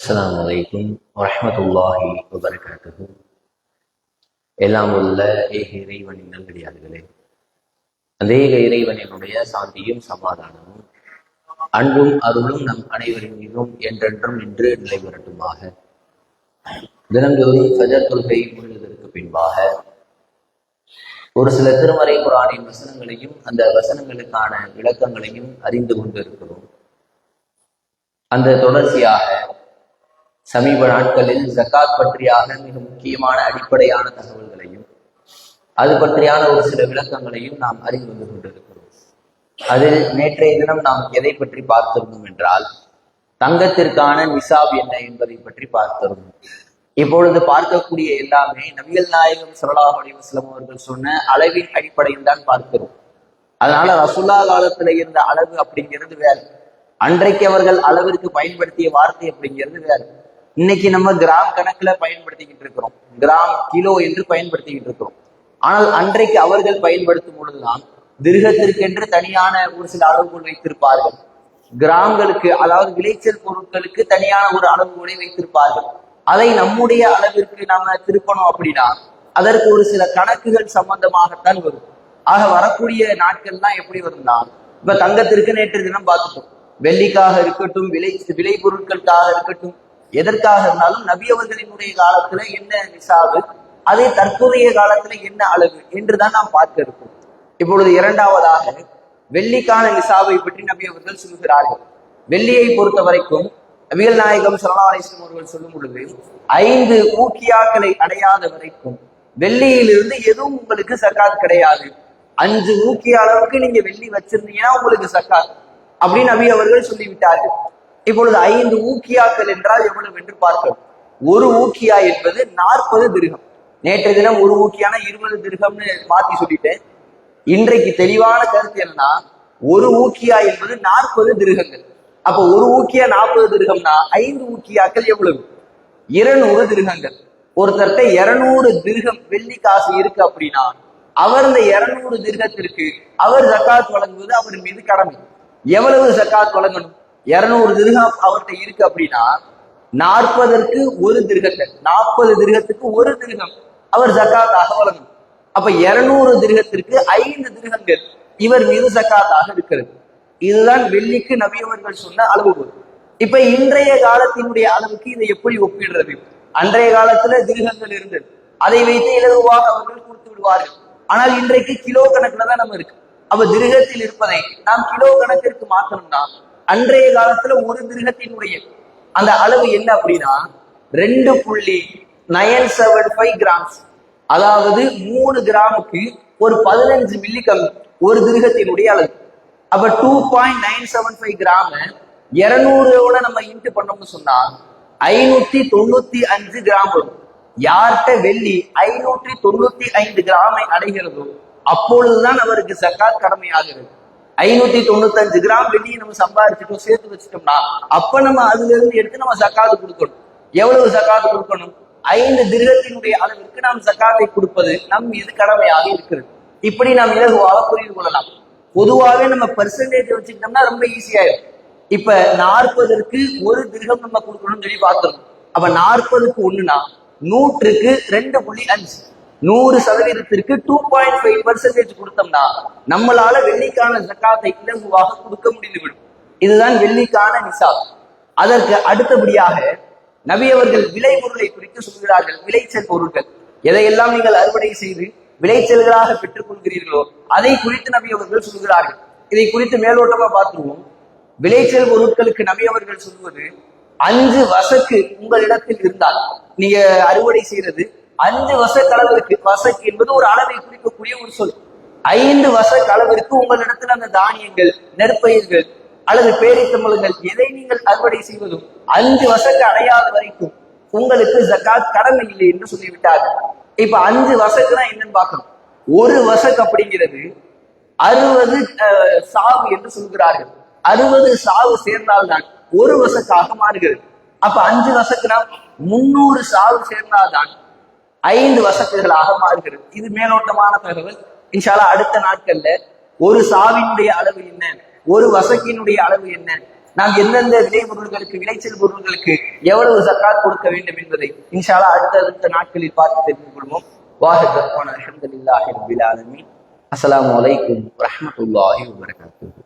அஸ்ஸலாமு அலைக்கும் வரஹ்மத்துல்லாஹி வபரகாத்துஹு. எல்லாம் உள்ள ஏக இறைவனின் நல்லடியார்களே, அந்த ஏக இறைவனினுடைய சாந்தியும் சமாதானமும் அன்பும் அருளும் நம் அனைவரின் மீதும் என்றென்றும் நின்று நிலை பெறட்டுமாக. தினந்தோறும் ஃபஜர் தொழுகை முடிந்ததற்கு பின்பாக ஒரு சில திருமறை குர்ஆனின் வசனங்களையும் அந்த வசனங்களுக்கான விளக்கங்களையும் அறிந்து கொண்டு இருக்கிறோம். அந்த தொடர்ச்சியாக சமீப நாட்களில் ஜகாத் பற்றியாக மிக முக்கியமான அடிப்படையான தகவல்களையும் அது பற்றியான ஒரு சில விளக்கங்களையும் நாம் அறிந்து வந்து கொண்டிருக்கிறோம். அதில் நேற்றைய தினம் நாம் எதை பற்றி பார்த்திருந்தோம் என்றால், தங்கத்திற்கான நிசாப் என்ன என்பதை பற்றி பார்த்திருந்தோம். இப்பொழுது பார்க்கக்கூடிய எல்லாமே நபிகள் நாயகம் ஸல்லல்லாஹு அலைஹி வஸல்லம் அவர்கள் சொன்ன அளவின் அடிப்படையில் தான் பார்க்கிறோம். அதனால ரசூலுல்லாஹ் காலத்துல இருந்த அளவு அப்படிங்கிறது வேறு, அன்றைக்கு அவர்கள் அளவிற்கு பயன்படுத்திய வார்த்தை அப்படிங்கிறது வேறு. இன்னைக்கு நம்ம கிராம் கணக்குல பயன்படுத்திக்கிட்டு இருக்கிறோம், கிராம் கிலோ என்று பயன்படுத்திக்கிட்டு இருக்கிறோம். ஆனால் அன்றைக்கு அவர்கள் பயன்படுத்தும் பொழுதுதான் திருகத்திற்கென்று தனியான ஒரு சில அளவுகோல் வைத்திருப்பார்கள், கிராம்களுக்கு அதாவது விளைச்சல் பொருட்களுக்கு தனியான ஒரு அளவுகோலை வைத்திருப்பார்கள். அதை நம்முடைய அளவிற்கு நாம திருப்பணும் அப்படின்னா அதற்கு ஒரு சில கணக்குகள் சம்பந்தமாகத்தான் வரும். ஆக வரக்கூடிய நாட்கள்லாம் எப்படி வரும்னா, இப்ப தங்கத்திற்கு நேற்று தினம் பார்த்துட்டோம், வெள்ளிக்காக இருக்கட்டும், விலை பொருட்களுக்காக இருக்கட்டும், எதற்காக இருந்தாலும் நபி அவர்களினுடைய காலத்துல என்ன நிசாபு, அதே தற்போதைய காலத்துல என்ன அளவு என்றுதான் நாம் பார்க்க இருக்கோம். இப்பொழுது இரண்டாவதாக வெள்ளிக்கான நிசாபை பற்றி நபி அவர்கள் சொல்கிறார்கள். வெள்ளியை பொறுத்த வரைக்கும் நபிகள் நாயகம் ஸல்லல்லாஹு அலைஹி வஸல்லம் அவர்கள் சொல்லும் பொழுது 5 ஊக்கியாக்களை அடையாத வரைக்கும் வெள்ளியிலிருந்து எதுவும் உங்களுக்கு சக்காத் கிடையாது. 5 ஊக்கிய அளவுக்கு நீங்க வெள்ளி வச்சிருந்தீங்கன்னா உங்களுக்கு சக்காத் அப்படின்னு நபி அவர்கள் சொல்லிவிட்டார்கள். இப்பொழுது 5 ஊக்கியாக்கள் என்றால் எவ்வளவு என்று பார்க்கிறோம். ஒரு ஊக்கியா என்பது 40 திர்ஹம். நேற்று தினம் ஒரு ஊக்கியான 20 திர்ஹம்னு மாத்தி சொல்லிட்டேன். இன்றைக்கு தெளிவான கருத்து என்னன்னா, ஒரு ஊக்கியா என்பது 40 திர்ஹங்கள். அப்ப ஒரு ஊக்கியா 40 திர்ஹம்னா 5 ஊக்கியாக்கள் எவ்வளவு? 200 திர்ஹங்கள். ஒருத்தர்கிட்ட 200 திர்ஹம் வெள்ளி காசு இருக்கு அப்படின்னா அவர் இந்த 200 திர்ஹத்திற்கு அவர் ஜகாத் வழங்குவது அவர் மீது கடமை. எவ்வளவு ஜகாத் வழங்கணும்? 200 திர்ஹம் அவர்கிட்ட இருக்கு அப்படின்னா 40ற்கு ஒரு திர்ஹத்தை, 40 திர்ஹத்துக்கு ஒரு திர்ஹம் அவர் ஜகாத்தாக வழங்கணும். அப்ப 200 திர்ஹத்திற்கு 5 திர்ஹங்கள் இவர் மீது ஜகாத்தாக இருக்கிறது. இதுதான் வெள்ளிக்கு நபி அவர்கள் சொன்ன அளவுகோல். இப்ப இன்றைய காலத்தினுடைய அளவுக்கு இதை எப்படி ஒப்பிடுறது? அன்றைய காலத்துல திர்ஹங்கள் இருந்தது, அதை வைத்து இலகுவாக அவர்கள் கொடுத்து விடுவார்கள். ஆனால் இன்றைக்கு கிலோ கணக்குல தான் நம்ம இருக்கு. அப்ப திர்ஹத்தில் இருப்பதை நாம் கிலோ கணக்கிற்கு மாற்றணும்னா அன்றைய காலத்துல ஒரு திர்ஹத்தினுடைய அந்த அளவு என்ன அப்படின்னா 2.975 கிராம்ஸ், அதாவது 3 கிராமுக்கு ஒரு 15 மில்லி கம்மி ஒரு திர்ஹத்தினுடைய அளவு. அப்ப 2.975 கிராம 200 நம்ம இன்ட்டு பண்ணோம்னு சொன்னா 595 கிராம் வரும். யார்கிட்ட வெள்ளி 595 கிராமை அடைகிறதோ அப்பொழுதுதான் அவருக்கு ஜகாத் கடமையாகிறது. 595 கிராம் வெள்ளியை நம்ம சம்பாதிச்சுட்டோம், சேர்த்து வச்சுட்டோம்னா அப்ப நம்ம அதுல இருந்து எடுத்து நம்ம ஜகாத்து கொடுக்கணும். எவ்வளவு ஜகாத்து கொடுக்கணும்? 5 திர்ஹத்தினுடைய அளவிற்கு நாம் ஜகாத்தை கொடுப்பது நம் மீது கடமையாக இருக்கிறது. இப்படி நாம் இலகுவாக புரிந்து கொள்ளலாம். பொதுவாகவே நம்ம பெர்சன்டேஜ் வச்சுக்கிட்டோம்னா ரொம்ப ஈஸியாயிடும். இப்ப 40ற்கு ஒரு திர்ஹம் நம்ம கொடுக்கணும்னு சொல்லி பார்த்தோம். அப்ப 40க்கு 1னா 100க்கு 2.5, 100%ற்கு 2.5% கொடுத்தோம்னா நம்மளால வெள்ளிக்கான ஜகாத்தை இலகுவாக கொடுக்க முடிந்துவிடும். இதுதான் வெள்ளிக்கான நிசாப். அதற்கு அடுத்தபடியாக நபி அவர்கள் விளை பொருளை குறித்து சொல்கிறார்கள். விளைச்சல் பொருட்கள் எதையெல்லாம் நீங்கள் அறுவடை செய்து விளைச்சல்களாக பெற்றுக் கொள்கிறீர்களோ அதை குறித்து நபி அவர்கள் சொல்கிறார்கள். இதை குறித்து மேலோட்டமா பார்த்துருவோம். விளைச்சல் பொருட்களுக்கு நபி அவர்கள் சொல்வது 5 வசக்கு உங்களிடத்தில் இருந்தால் நீங்க அறுவடை செய்யறது 5 வசக்கு அளவிற்கு, வசக்கு என்பது ஒரு அளவை குறிக்கக்கூடிய ஒரு சொல். 5 வசக்கு அளவிற்கு உங்களிடத்தில் அந்த தானியங்கள், நெற்பயிர்கள் அல்லது பேரித்தம்பளங்கள் எதை நீங்கள் அறுவடை செய்வதும் 5 வசக்கு அடையாத வரைக்கும் உங்களுக்கு ஜகாத் கடமை இல்லை என்று சொல்லிவிட்டார்கள். இப்ப 5 வசக்குனா என்னன்னு பார்க்கணும். ஒரு வசக் அப்படிங்கிறது 60 சாவு என்று சொல்கிறார்கள். 60 சாவு சேர்ந்தால்தான் ஒரு வசக்காக மாறுகிறது. அப்ப 5 வசக்குனா 300 சாவு சேர்ந்தால்தான் 5 வசக்குகளாக மாறுகிறது. இது மேலோட்டமான தகவல். இன்ஷா அல்லாஹ் அடுத்த நாட்கள்ல ஒரு சாவினுடைய அளவு என்ன, ஒரு வசக்கினுடைய அளவு என்ன, நாம் எந்தெந்த விளைச்சல் பொருட்களுக்கு எவ்வளவு ஜக்காத் கொடுக்க வேண்டும் என்பதை இன்ஷா அல்லாஹ் அடுத்த நாட்களில் பார்த்து தெரிந்து கொள்வோம். வாஹித் அல்ஹம்துலில்லாஹி ரப்பில் ஆலமீன். அஸ்ஸலாமு அலைக்கும் வரஹ்மத்துல்லாஹி வபரகாத்துஹு.